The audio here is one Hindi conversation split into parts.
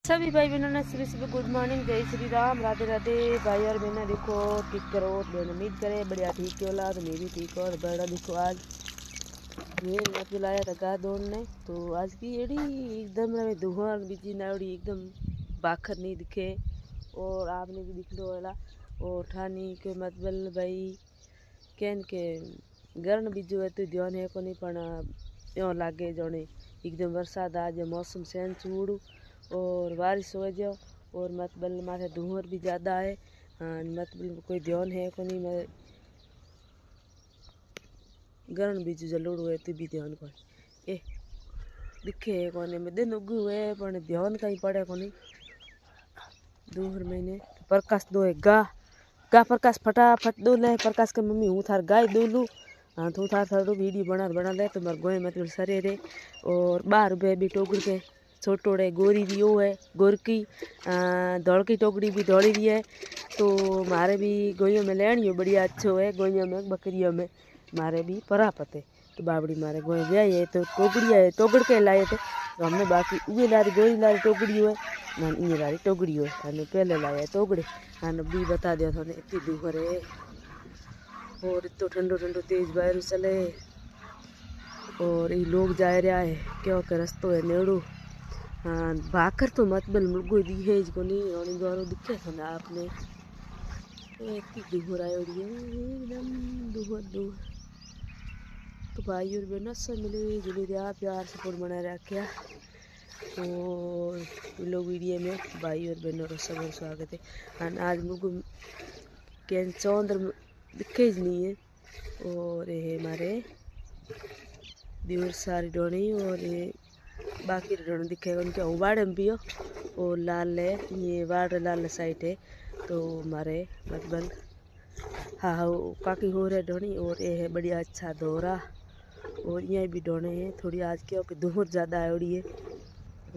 सभी भाई बहनों ने सुबह सुबह गुड मॉर्निंग, जय श्री राम, राधे राधे। भाई और बहना देखो ठीक करो, बहन उम्मीद करे बढ़िया ठीक होला तो मैं भी ठीक। और बड़ा देखो आज मैं मत बुलाया था गा दौड़ने, तो आज की एड़ी एकदम धुआं बिजी नावड़ी एकदम बाखर नहीं दिखे। और आपने भी दिख लो वाला और ठानी के मतबल भाई कैन के गरण बीजो है तो ध्यान है को नहीं पण यो लागे जोने एकदम वरसाद आज मौसम सेन चूड़ू और बारिश हो जाओ। और मतबल माथे धुआं भी ज़्यादा है, मतबल कोई ध्यान है को नहीं। मैं गरण बीजू जलोड़ू है तो भी ध्यान को ए दिखे है कोने में दिन उगू है पर ध्यान कहीं पड़े को नहीं। दूर मैंने प्रकाश दो है गा गा प्रकाश फटाफट दो ले प्रकाश के मम्मी हूँ थार गाय दो लू। हाँ तू थार थारो वीडियो बना ले तो मार गोए मतलब सरे रे। और 12 रुपये भी टोकड़ के छोटोड़े गोरी भी वो है गोरकी धौड़ की टोकड़ी भी धौड़ी भी है। तो मारे भी गोइयों में लेनी हो बढ़िया अच्छो है, गोइयों में बकरियों में मारे भी परापत है। तो बाबड़ी मारे गोए ब्याई है तो टोकड़िया है टोकड़ के लाए थे तो हमने बाकी उगे लारी गोरी लारी टोकड़ी है ना इन लारी टोकड़ी है हमने पहले लाया टोकड़े हाँ भी बता दिया था इतनी दूर है और इतो ठंडो ठंडो तेज बाहर चले। और ये लोग जा रहा है क्यों के रस्तो है नेड़ू। हाँ भाकर तो मतबल मुर्गो दी है इसको नहीं और द्वारो दिखे था ना आपने इतनी दूर आयो एकदम दूर दूर। तो भाई और बहनों सब मिले जुले रहा प्यार सपोर्ट बना रखा। और लोग वीडियो में भाई और बहनों का सब स्वागत है। हाँ आज मुर्गो के चौंदर दिखे ही नहीं है। और ये हमारे दूर सारी डोनी और ये बाकी डोनी दिखेगा उनके उबाड़े में भी हो। और लाल है ये वाड़ लाल साइड है तो हमारे मतलब हाँ हाँ काकी हो रहे डोनी। और ये है बढ़िया अच्छा दोहरा और यहाँ भी डोने हैं थोड़ी आज क्यों कि धुआं ज़्यादा आयोड़ी है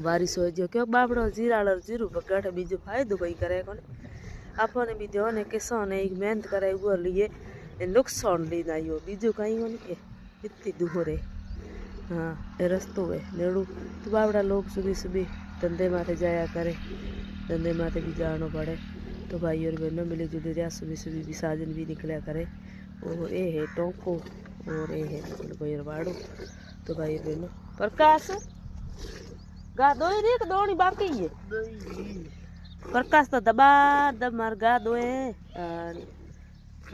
बारिश हो जो क्यों बाबड़ो जीरा जीरू बगट बीजो फायदो कोई करे को आपने भी ध्यान है किसान एक मेहनत करे वो लिए नुकसान लेना यो बीजो कहीं को नहीं इतनी दूर है। हाँ ये रस्तो है नेड़ू तो बाबड़ा लोग सुबह सुबह धंधे माथे जाया करे, धंधे माथे भी जाना पड़े। तो भाई और बहनों मिले जुले रहा सुबह सुबह भी साजन भी निकला करे। और ये है टोंको और ये है मतलब वाड़ो। तो भाई और बहनों प्रकाश गा दो रे दौड़ी बाकी है प्रकाश तो दबा दब मार गा दो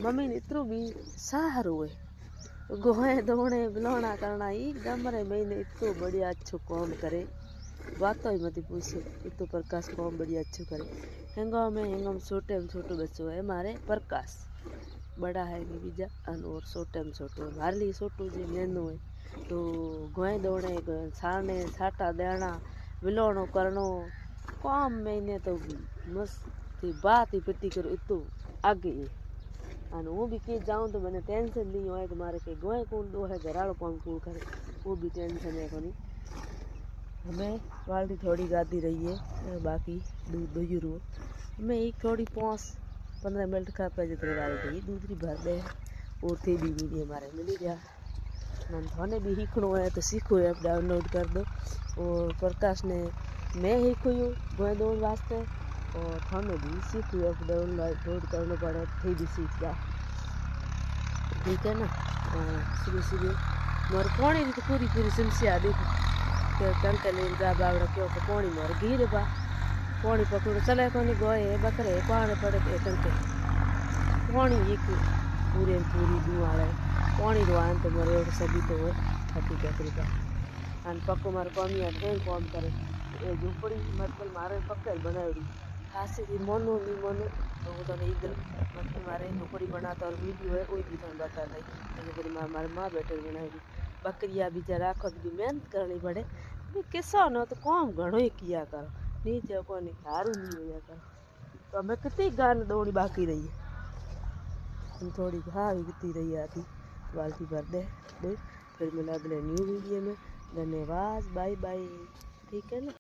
मम्मी ने इतरू भी सहारो है गोहे दौड़े बिलोना करना एकदम रे मैंने इतो बढ़िया अच्छो काम करे बात तो ही मत पूछो इतो प्रकाश काम बढ़िया अच्छो करे। हेंगाव में छोटे में छोटो बच्चों है मारे प्रकाश बड़ा है कि बीजा और छोटे में छोटो हमारे लिए छोटो जी नैनो है। तो गोए दौड़े छाने छाटा देना बिलोनो करनो काम मैंने तो मस्त बात ही पिट्टी करो इतो आगे है। और वो भी के जाऊँ तो मैंने टेंशन नहीं हो कि मारे के गोए कौन दो है घराड़ो कौन कौन करे वो भी टेंशन है कोनी। हमें बाल्टी थोड़ी गादी रही है बाकी दूध दो यूरो हमें एक थोड़ी 5-15 मिनट खा पे जितने डाल दी दूसरी भर दे और थे भी मिली हमारे मिली गया मन थाने भी सीखना है तो सीखो ऐप डाउनलोड कर दो। और प्रकाश ने मैं सीखो गोए दौड़ वास्ते और थाने भी सीखो ऐप डाउनलोड करना पड़े थे भी सीख जा ठीक है ना। सुबह सुबह मोर पानी भी तो पूरी पूरी समस्या देखो कि टंका ले गा बावड़ा क्यों कि पानी मोर गिर बा पानी पकड़ो चले को नहीं गोए बकरे पानी पड़े टंके पानी एक पूरे पूरी दुआड़े पानी रुआन तो मोरे सभी तो थकी कैकरी का अन पक्को मारे कमी है कहीं काम करे ये झूपड़ी मतलब मारे पक्के बनाई खास भी मोनो नहीं मोनो तो वो तो इधर मतलब मारे झूपड़ी बनाता और वीडियो है वही भी थोड़ा बता दी मारे माँ बेटे बनाई बकरिया भी जरा खुद भी मेहनत करनी पड़े भी किसान हो तो काम घणो ही किया करो नीचे को नहीं हारू नहीं होया करो। तो हमें कितनी गान दौड़ी बाकी रही है थोड़ी हाँ भी कितनी रही आती बाल्टी भर दे फिर मिला अगले न्यू वीडियो में। धन्यवाद बाय बाय ठीक है ना।